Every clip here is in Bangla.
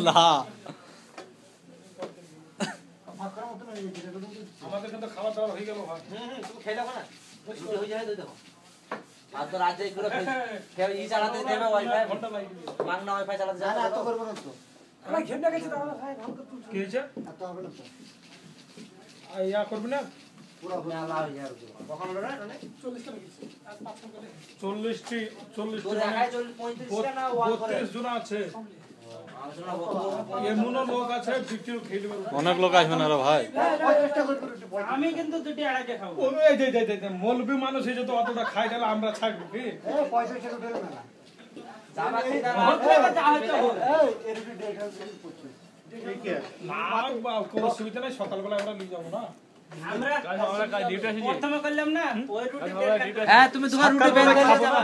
না আমাদের কিন্তু খাওয়া দাওয়া হয়ে গেল ভাই। তুমি খেয়ে দেখো না, হয়ে যায় দেখো। আর তো রাতে করে খেয়ে ই চালাতে দেবে ওয়াইফাই, ঘন্টা লাগবে। মাংনা ওয়াইফাই চালাতে যায় না এত করব না তো। ভাই ঘেমটা গেছে তাহলে ভাই ভালো তো কি হয়েছে? এত হবে না তো। ইয়া করবি না? পুরো না লাভ যায় কখন হলো না 40 টা গেছে আর 5 টা করে 40টি তোর একাই 35 টা না ওয়ান করে 32 জন আছে। এমন লোক আছে বিক্রিও খেয়ে নেবে। অনেক লোক আসবে না রে ভাই। আমি কিন্তু দুটি আড়াইটা খাবো। ওই দে মৌলবি মানুষ এই যে তো অতটা খাই গেলে আমরা থাকবো কি? এই 65 টাকা ফেলে না। যাবা কি যা হচ্ছে হোক। এই এরকম ডেটা পড়ছে। ঠিক আছে। না কোনো অসুবিধা নাই, সকালবেলা আমরা নিয়ে যাবো না। আমরা প্রথমে করলাম না ওই রুটি হ্যাঁ তুমি তোমার রুটি বের করে যাবা,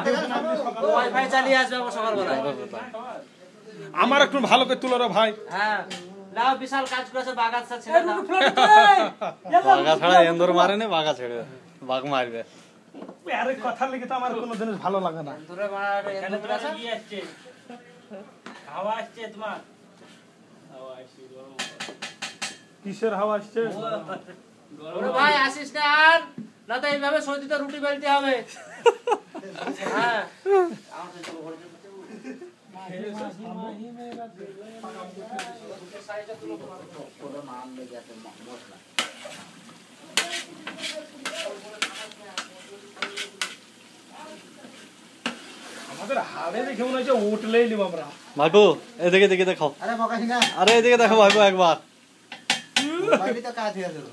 ওয়াইফাই চালিয়ে আসবে সকালবেলা। আমার একটু ভালো করে তুলো রে ভাই। হ্যাঁ লাও বিশাল কাজ করেছে, বাগাছা ছেড়ে দাও। বাঘা ছাড়া এন্দুর মারে না, বাঘা ছেড়ে বাঘ মারবে। আরে কথা লেগে তো আমার কোনো জিনিস ভালো লাগে না। দূরে মারা কেন তোরা কি আসছে? হাওয়া আসছে তোমার। হাওয়া আসছে গরম। কিসের হাওয়া আসছে? ওরে ভাই আসিস না আর, না তো এইভাবে সৌদিতে রুটি বেলতে হবে। হ্যাঁ আমার তো ঘরে আমাদের হাড়ে দেখে মনে হচ্ছে উঠলেই নিব আমরা। ভাইপো এদিকে দিকে দেখো। আরে বকাছি না। আরে এদিকে দেখো ভাইপো একবার। বাইরে তো কাজ হয়ে গেল।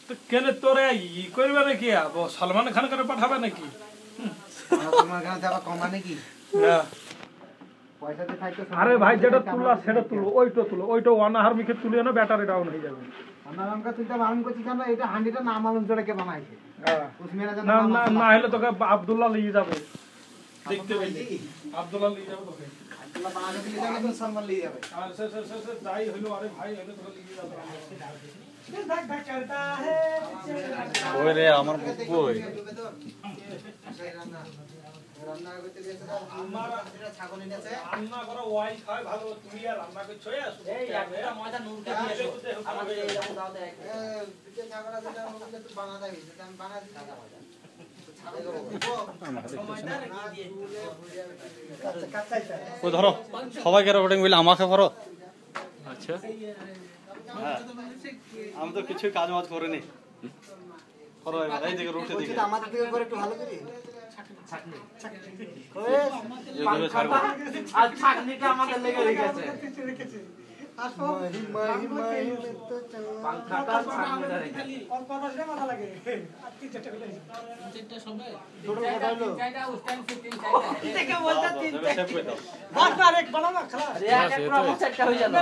তো কেন তোরে ই করবে নাকি? সলমান খান করে পাঠাবে নাকি? তোমার কাছে আবার কমা নাকি? পয়সা দিয়ে থাকতে। আরে ভাই যেটা তুলা সেটা তুলো, ওইটা তুলো, ওইটা অনাহার মুখে তুলিও না, ব্যাটারি ডাউন হয়ে যাবে। আমরা আমকা তুইটা মালুম করছিস না, এটা হান্ডিটা নাম মালুম জোড়া কে বানাইছে। উসমানের না না না হলে তোকে আব্দুল্লাহ নিয়ে যাবে, দেখতে পেলি আব্দুল্লাহ নিয়ে যাবে তোকে। আব্দুল্লাহ বানাতে দিলে জানা তো সম্মান নিয়ে যাবে। আর সে যাই হইলো, আরে ভাই হইলো তোকে নিয়ে যাবে। ওই রে আমার কই রান্না করতে গেছে আমার এটা ছাগল এনেছে। রান্না করা ওয়াইফাই ভালো, তুমি আর রান্না করছো? এই একটা ময়দা নুনকে দিয়েছো আমাদের এই রকম দাও দেয়। দুটো ছাগল আছে, এটা ওগুলো তো বানাতে হইছে, আমি বানাতে টাকা পয়সা। ও ধরো সবাইকে রেকর্ডিং বলে আমাকে করো। আচ্ছা আমি তো কিছু কাজ মাজ করিনি। করো এবার এই দিকে রুটি দিকে। আমাদের দিকে করে একটু ভালো করি। এইভাবে ছাড়বো। আর ছাকনিটা আমাদের লেগে রেখেছে। আসো মাই তো পাংখাটা ছাকনিটা রেখেছে। और परवास में माथा लगे आज की चट्टा मिले তিনটা সবে ছোট কথা হলো চাইটা उस टाइम से तीन चाइटा क्या बोलता तीन সেভ করে দাও। बात ना एक बनाना खला अरे यार एक पूरा सेट का हो जाता